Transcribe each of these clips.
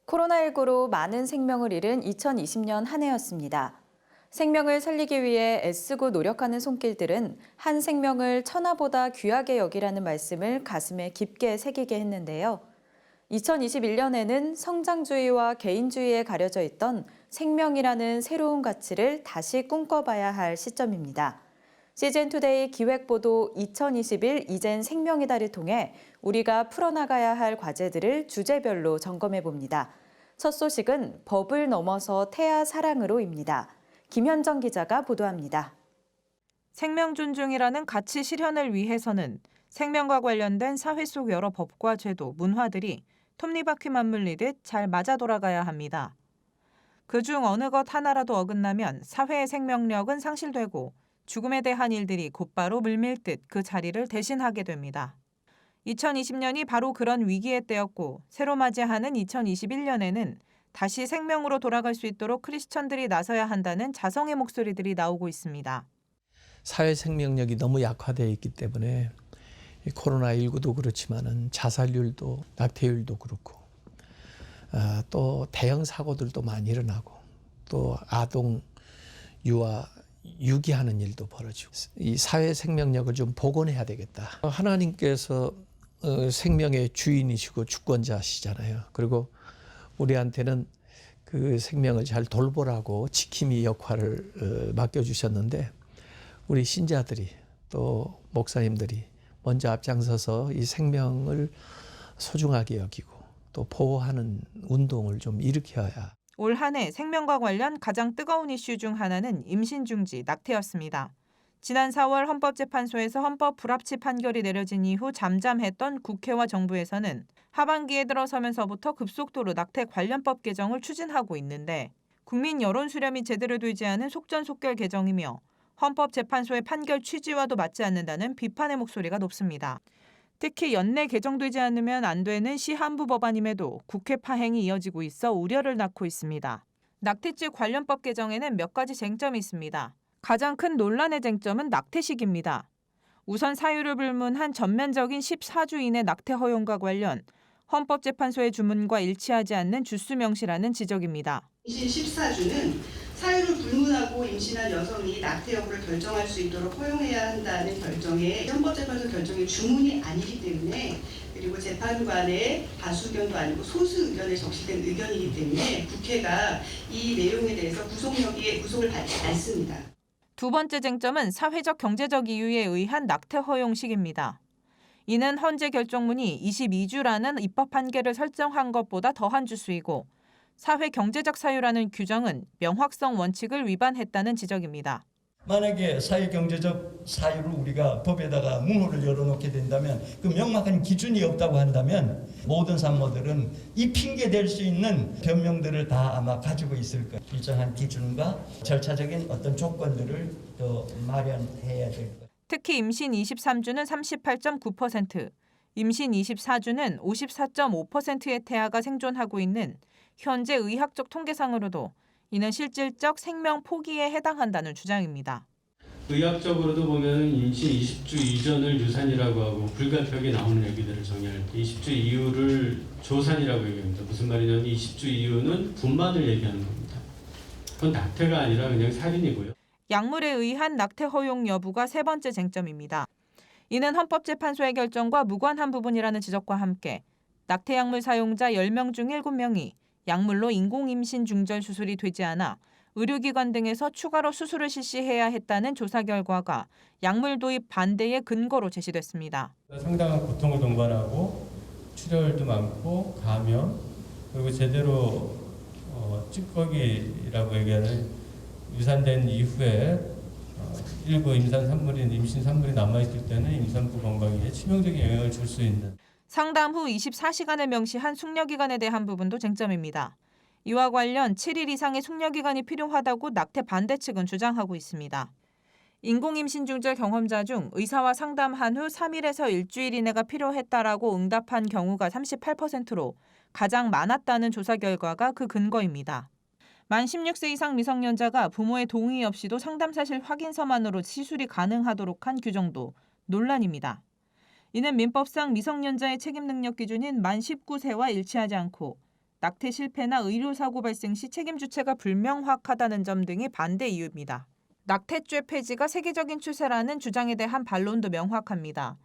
코로나19로 많은 생명을 잃은 2020년 한 해였습니다. 생명을 살리기 위해 애쓰고 노력하는 손길들은 한 생명을 천하보다 귀하게 여기라는 말씀을 가슴에 깊게 새기게 했는데요. 2021년에는 성장주의와 개인주의에 가려져 있던 생명이라는 새로운 가치를 다시 꿈꿔봐야 할 시점입니다. CGN투데이 기획보도 2021 이젠 생명이다를 통해 우리가 풀어나가야 할 과제들을 주제별로 점검해봅니다. 첫 소식은 법을 넘어서 태아 사랑으로입니다. 김현정 기자가 보도합니다. 생명 존중이라는 가치 실현을 위해서는 생명과 관련된 사회 속 여러 법과 제도, 문화들이 톱니바퀴 맞물리듯 잘 맞아 돌아가야 합니다. 그중 어느 것 하나라도 어긋나면 사회의 생명력은 상실되고 죽음에 대한 일들이 곧바로 물밀듯 그 자리를 대신하게 됩니다. 2020년이 바로 그런 위기의 때였고 새로 맞이하는 2021년에는 다시 생명으로 돌아갈 수 있도록 크리스천들이 나서야 한다는 자성의 목소리들이 나오고 있습니다. 사회 생명력이 너무 약화되어 있기 때문에 코로나19도 그렇지만은 자살률도 낙태율도 그렇고 또 대형 사고들도 많이 일어나고 또 아동 유아 유기하는 일도 벌어지고 이 사회 생명력을 좀 복원해야 되겠다. 하나님께서 생명의 주인이시고 주권자시잖아요. 그리고 우리한테는 그 생명을 잘 돌보라고 지킴이 역할을 맡겨주셨는데 우리 신자들이 또 목사님들이 먼저 앞장서서 이 생명을 소중하게 여기고 또 보호하는 운동을 좀 일으켜야. 올 한 해 생명과 관련 가장 뜨거운 이슈 중 하나는 임신 중지, 낙태였습니다. 지난 4월 헌법재판소에서 헌법 불합치 판결이 내려진 이후 잠잠했던 국회와 정부에서는 하반기에 들어서면서부터 급속도로 낙태 관련법 개정을 추진하고 있는데 국민 여론 수렴이 제대로 되지 않은 속전속결 개정이며 헌법재판소의 판결 취지와도 맞지 않는다는 비판의 목소리가 높습니다. 특히 연내 개정되지 않으면 안 되는 시한부 법안임에도 국회 파행이 이어지고 있어 우려를 낳고 있습니다. 낙태죄 관련법 개정에는 몇 가지 쟁점이 있습니다. 가장 큰 논란의 쟁점은 낙태식입니다. 우선 사유를 불문한 전면적인 14주 이내 낙태 허용과 관련 헌법재판소의 주문과 일치하지 않는 주수 명시라는 지적입니다. 임신 14주는 사유를 불문하고 임신한 여성이 낙태 여부를 결정할 수 있도록 허용해야 한다는 결정에 헌법재판소 결정의 주문이 아니기 때문에 그리고 재판관의 다수 의견도 아니고 소수 의견에 적시된 의견이기 때문에 국회가 이 내용에 대해서 구속을 받지 않습니다. 두 번째 쟁점은 사회적 경제적 이유에 의한 낙태 허용식입니다. 이는 헌재 결정문이 22주라는 입법 한계를 설정한 것보다 더한 주수이고 사회 경제적 사유라는 규정은 명확성 원칙을 위반했다는 지적입니다. 만약에 사회 경제적 사유를 우리가 법에다가 문호를 열어놓게 된다면 그 명확한 기준이 없다고 한다면 모든 산모들은 이 핑계 댈 수 있는 변명들을 다 아마 가지고 있을 거예요. 일정한 기준과 절차적인 어떤 조건들을 더 마련해야 될 거예요. 특히 임신 23주는 38.9%, 임신 24주는 54.5%의 태아가 생존하고 있는 현재 의학적 통계상으로도 이는 실질적 생명 포기에 해당한다는 주장입니다. 의학적으로도 보면 임신 20주 이전을 유산이라고 하고 불가피하게 나오는 얘기들을 정의할 때 20주 이후를 조산이라고 얘기합니다. 무슨 말이냐면 20주 이후는 분만을 얘기하는 겁니다. 그건 낙태가 아니라 그냥 살인이고요. 약물에 의한 낙태 허용 여부가 세 번째 쟁점입니다. 이는 헌법재판소의 결정과 무관한 부분이라는 지적과 함께 낙태약물 사용자 10명 중 7명이 약물로 인공임신 중절 수술이 되지 않아 의료기관 등에서 추가로 수술을 실시해야 했다는 조사 결과가 약물 도입 반대의 근거로 제시됐습니다. 상당한 고통을 동반하고 출혈도 많고 감염 그리고 제대로 찌꺼기라고 얘기하는 유산된 이후에 일부 임신 산물이 남아있을 때는 임산부 건강에 치명적인 영향을 줄 수 있는 상담 후 24시간을 명시한 숙려기간에 대한 부분도 쟁점입니다. 이와 관련 7일 이상의 숙려기간이 필요하다고 낙태 반대 측은 주장하고 있습니다. 인공임신 중절 경험자 중 의사와 상담한 후 3일에서 일주일 이내가 필요했다라고 응답한 경우가 38%로 가장 많았다는 조사 결과가 그 근거입니다. 만 16세 이상 미성년자가 부모의 동의 없이도 상담 사실 확인서만으로 시술이 가능하도록 한 규정도 논란입니다. 이는 민법상 미성년자의 책임 능력 기준인 만 19세와 일치하지 않고 낙태 실패나 의료사고 발생 시 책임 주체가 불명확하다는 점 등이 반대 이유입니다. 낙태죄 폐지가 세계적인 추세라는 주장에 대한 반론도 명확합니다.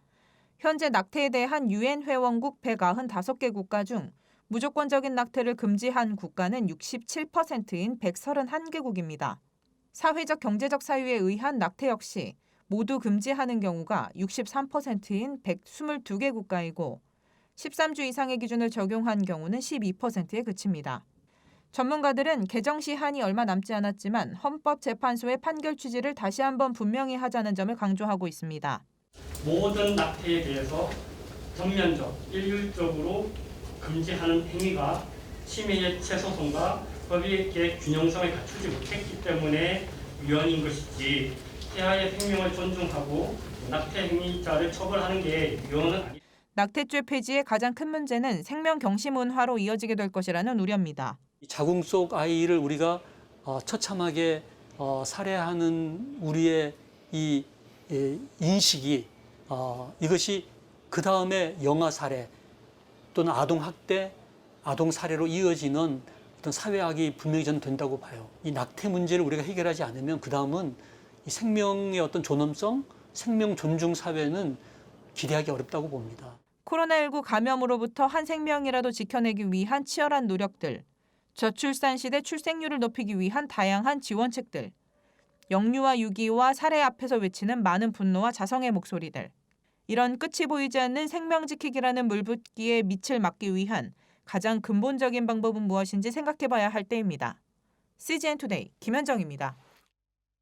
현재 낙태에 대한 유엔 회원국 195개 국가 중 무조건적인 낙태를 금지한 국가는 67%인 131개국입니다. 사회적 경제적 사유에 의한 낙태 역시 모두 금지하는 경우가 63%인 122개 국가이고 13주 이상의 기준을 적용한 경우는 12%에 그칩니다. 전문가들은 개정 시한이 얼마 남지 않았지만 헌법재판소의 판결 취지를 다시 한번 분명히 하자는 점을 강조하고 있습니다. 모든 낙태에 대해서 전면적, 일률적으로 금지하는 행위가 침해의 최소성과 법의 균형성을 갖추지 못했기 때문에 위헌인 것이지 태아의 생명을 존중하고 낙태 행위자를 처벌하는 게 위헌은 아니다. 낙태죄 폐지의 가장 큰 문제는 생명 경시문화로 이어지게 될 것이라는 우려입니다. 자궁 속 아이를 우리가 처참하게 살해하는 우리의 이 인식이 이것이 그 다음에 영아 살해 또는 아동 학대, 아동 살해로 이어지는 어떤 사회학이 분명히 저는 된다고 봐요. 이 낙태 문제를 우리가 해결하지 않으면 그 다음은 이 생명의 어떤 존엄성, 생명 존중 사회는 기대하기 어렵다고 봅니다. 코로나19 감염으로부터 한 생명이라도 지켜내기 위한 치열한 노력들, 저출산 시대 출생률을 높이기 위한 다양한 지원책들, 영유아 유기와 살해 앞에서 외치는 많은 분노와 자성의 목소리들, 이런 끝이 보이지 않는 생명 지키기라는 물붓기에 밑을 막기 위한 가장 근본적인 방법은 무엇인지 생각해봐야 할 때입니다. CGN 투데이 김현정입니다.